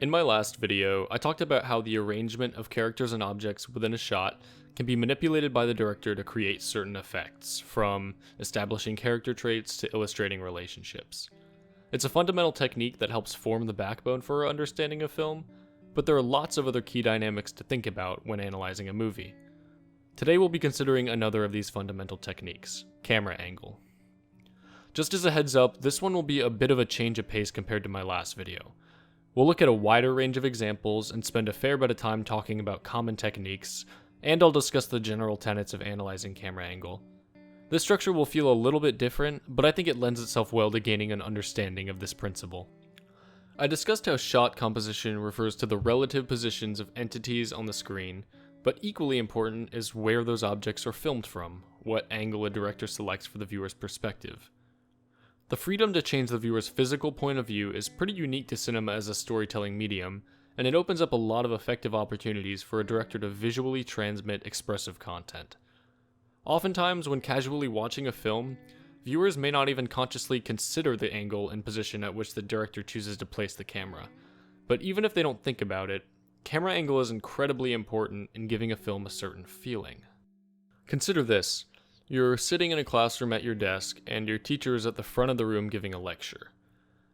In my last video, I talked about how the arrangement of characters and objects within a shot can be manipulated by the director to create certain effects, from establishing character traits to illustrating relationships. It's a fundamental technique that helps form the backbone for our understanding of film, but there are lots of other key dynamics to think about when analyzing a movie. Today we'll be considering another of these fundamental techniques, camera angle. Just as a heads up, this one will be a bit of a change of pace compared to my last video. We'll look at a wider range of examples and spend a fair bit of time talking about common techniques, and I'll discuss the general tenets of analyzing camera angle. This structure will feel a little bit different, but I think it lends itself well to gaining an understanding of this principle. I discussed how shot composition refers to the relative positions of entities on the screen, but equally important is where those objects are filmed from, what angle a director selects for the viewer's perspective. The freedom to change the viewer's physical point of view is pretty unique to cinema as a storytelling medium, and it opens up a lot of effective opportunities for a director to visually transmit expressive content. Oftentimes, when casually watching a film, viewers may not even consciously consider the angle and position at which the director chooses to place the camera. But even if they don't think about it, camera angle is incredibly important in giving a film a certain feeling. Consider this. You're sitting in a classroom at your desk, and your teacher is at the front of the room giving a lecture.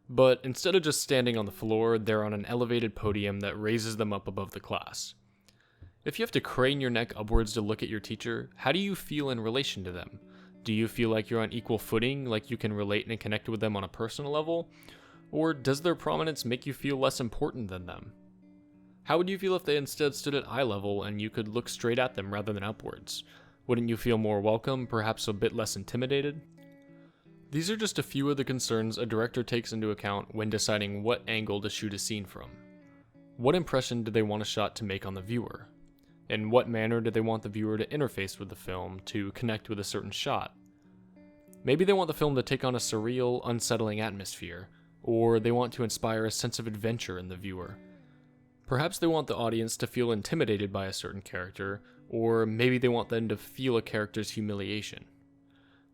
But instead of just standing on the floor, they're on an elevated podium that raises them up above the class. If you have to crane your neck upwards to look at your teacher, how do you feel in relation to them? Do you feel like you're on equal footing, like you can relate and connect with them on a personal level? Or does their prominence make you feel less important than them? How would you feel if they instead stood at eye level and you could look straight at them rather than upwards? Wouldn't you feel more welcome, perhaps a bit less intimidated? These are just a few of the concerns a director takes into account when deciding what angle to shoot a scene from. What impression do they want a shot to make on the viewer? In what manner do they want the viewer to interface with the film to connect with a certain shot? Maybe they want the film to take on a surreal, unsettling atmosphere, or they want to inspire a sense of adventure in the viewer. Perhaps they want the audience to feel intimidated by a certain character, or maybe they want them to feel a character's humiliation.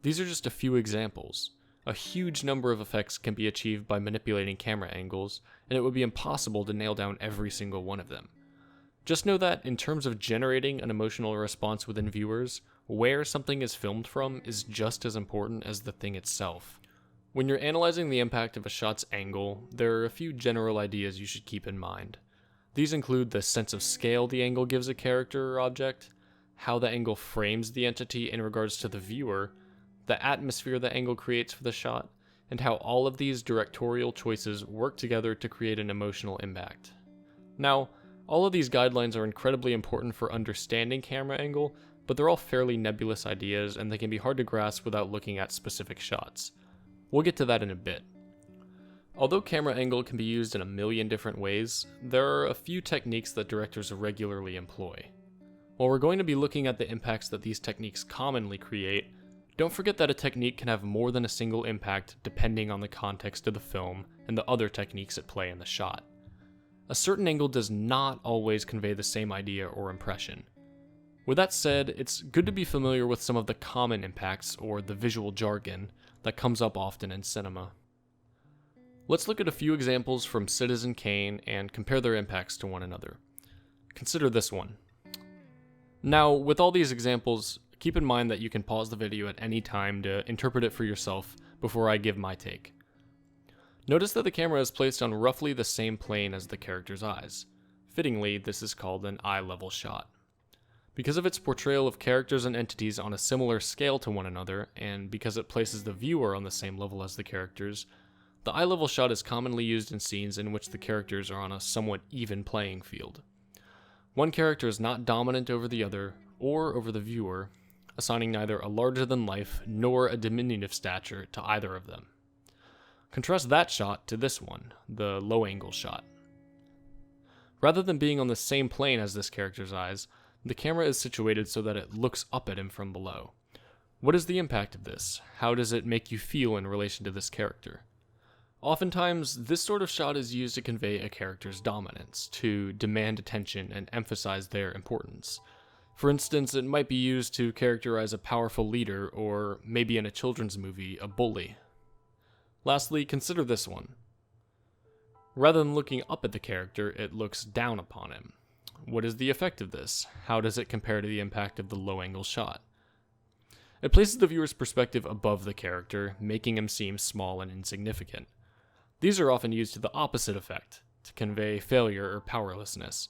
These are just a few examples. A huge number of effects can be achieved by manipulating camera angles, and it would be impossible to nail down every single one of them. Just know that, in terms of generating an emotional response within viewers, where something is filmed from is just as important as the thing itself. When you're analyzing the impact of a shot's angle, there are a few general ideas you should keep in mind. These include the sense of scale the angle gives a character or object, how the angle frames the entity in regards to the viewer, the atmosphere the angle creates for the shot, and how all of these directorial choices work together to create an emotional impact. Now, all of these guidelines are incredibly important for understanding camera angle, but they're all fairly nebulous ideas and they can be hard to grasp without looking at specific shots. We'll get to that in a bit. Although camera angle can be used in a million different ways, there are a few techniques that directors regularly employ. While we're going to be looking at the impacts that these techniques commonly create, don't forget that a technique can have more than a single impact depending on the context of the film and the other techniques at play in the shot. A certain angle does not always convey the same idea or impression. With that said, it's good to be familiar with some of the common impacts, or the visual jargon, that comes up often in cinema. Let's look at a few examples from Citizen Kane and compare their impacts to one another. Consider this one. Now, with all these examples, keep in mind that you can pause the video at any time to interpret it for yourself before I give my take. Notice that the camera is placed on roughly the same plane as the character's eyes. Fittingly, this is called an eye-level shot. Because of its portrayal of characters and entities on a similar scale to one another, and because it places the viewer on the same level as the characters, the eye-level shot is commonly used in scenes in which the characters are on a somewhat even playing field. One character is not dominant over the other, or over the viewer, assigning neither a larger-than-life nor a diminutive stature to either of them. Contrast that shot to this one, the low-angle shot. Rather than being on the same plane as this character's eyes, the camera is situated so that it looks up at him from below. What is the impact of this? How does it make you feel in relation to this character? Oftentimes, this sort of shot is used to convey a character's dominance, to demand attention and emphasize their importance. For instance, it might be used to characterize a powerful leader, or maybe in a children's movie, a bully. Lastly, consider this one. Rather than looking up at the character, it looks down upon him. What is the effect of this? How does it compare to the impact of the low-angle shot? It places the viewer's perspective above the character, making him seem small and insignificant. These are often used to the opposite effect, to convey failure or powerlessness.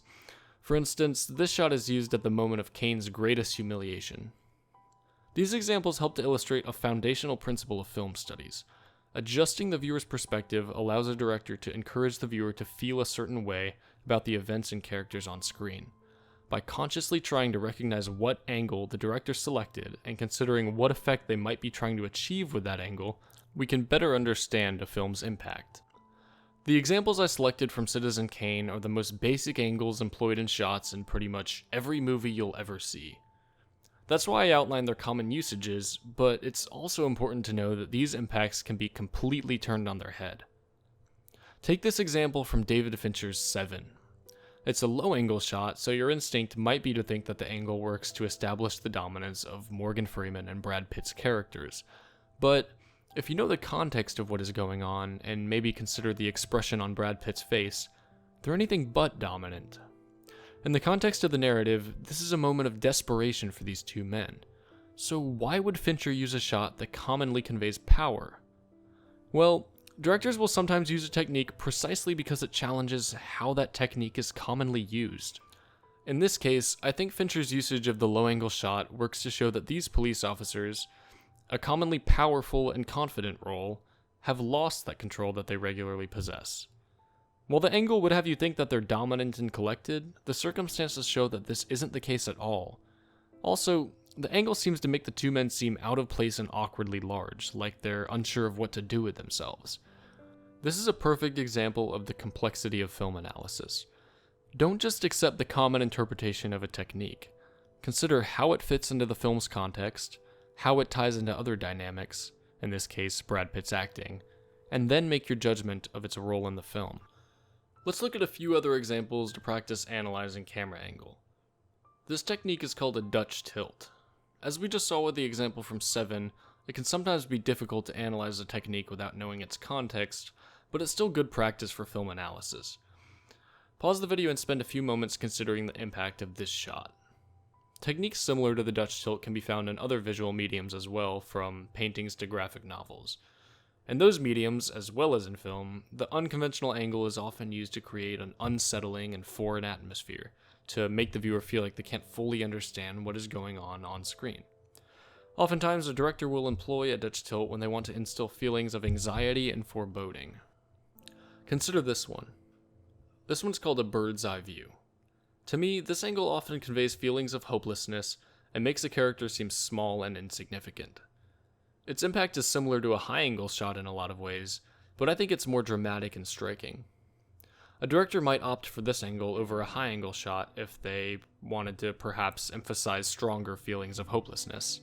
For instance, this shot is used at the moment of Kane's greatest humiliation. These examples help to illustrate a foundational principle of film studies. Adjusting the viewer's perspective allows a director to encourage the viewer to feel a certain way about the events and characters on screen. By consciously trying to recognize what angle the director selected and considering what effect they might be trying to achieve with that angle, we can better understand a film's impact. The examples I selected from Citizen Kane are the most basic angles employed in shots in pretty much every movie you'll ever see. That's why I outlined their common usages, but it's also important to know that these impacts can be completely turned on their head. Take this example from David Fincher's Seven. It's a low-angle shot, so your instinct might be to think that the angle works to establish the dominance of Morgan Freeman and Brad Pitt's characters. But if you know the context of what is going on, and maybe consider the expression on Brad Pitt's face, they're anything but dominant. In the context of the narrative, this is a moment of desperation for these two men. So why would Fincher use a shot that commonly conveys power? Well, directors will sometimes use a technique precisely because it challenges how that technique is commonly used. In this case, I think Fincher's usage of the low-angle shot works to show that these police officers, a commonly powerful and confident role, have lost that control that they regularly possess. While the angle would have you think that they're dominant and collected, the circumstances show that this isn't the case at all. Also, the angle seems to make the two men seem out of place and awkwardly large, like they're unsure of what to do with themselves. This is a perfect example of the complexity of film analysis. Don't just accept the common interpretation of a technique. Consider how it fits into the film's context, how it ties into other dynamics, in this case Brad Pitt's acting, and then make your judgment of its role in the film. Let's look at a few other examples to practice analyzing camera angle. This technique is called a Dutch tilt. As we just saw with the example from Seven, it can sometimes be difficult to analyze a technique without knowing its context, but it's still good practice for film analysis. Pause the video and spend a few moments considering the impact of this shot. Techniques similar to the Dutch tilt can be found in other visual mediums as well, from paintings to graphic novels. In those mediums, as well as in film, the unconventional angle is often used to create an unsettling and foreign atmosphere, to make the viewer feel like they can't fully understand what is going on screen. Oftentimes, a director will employ a Dutch tilt when they want to instill feelings of anxiety and foreboding. Consider this one. This one's called a bird's eye view. To me, this angle often conveys feelings of hopelessness and makes a character seem small and insignificant. Its impact is similar to a high-angle shot in a lot of ways, but I think it's more dramatic and striking. A director might opt for this angle over a high-angle shot if they wanted to perhaps emphasize stronger feelings of hopelessness.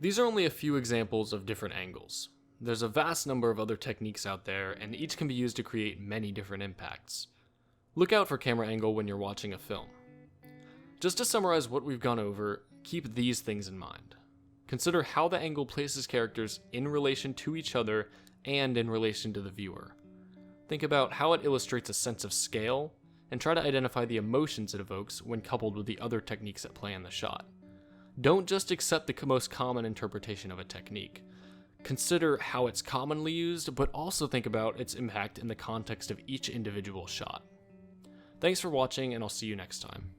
These are only a few examples of different angles. There's a vast number of other techniques out there, and each can be used to create many different impacts. Look out for camera angle when you're watching a film. Just to summarize what we've gone over, keep these things in mind. Consider how the angle places characters in relation to each other and in relation to the viewer. Think about how it illustrates a sense of scale, and try to identify the emotions it evokes when coupled with the other techniques at play in the shot. Don't just accept the most common interpretation of a technique. Consider how it's commonly used, but also think about its impact in the context of each individual shot. Thanks for watching, and I'll see you next time.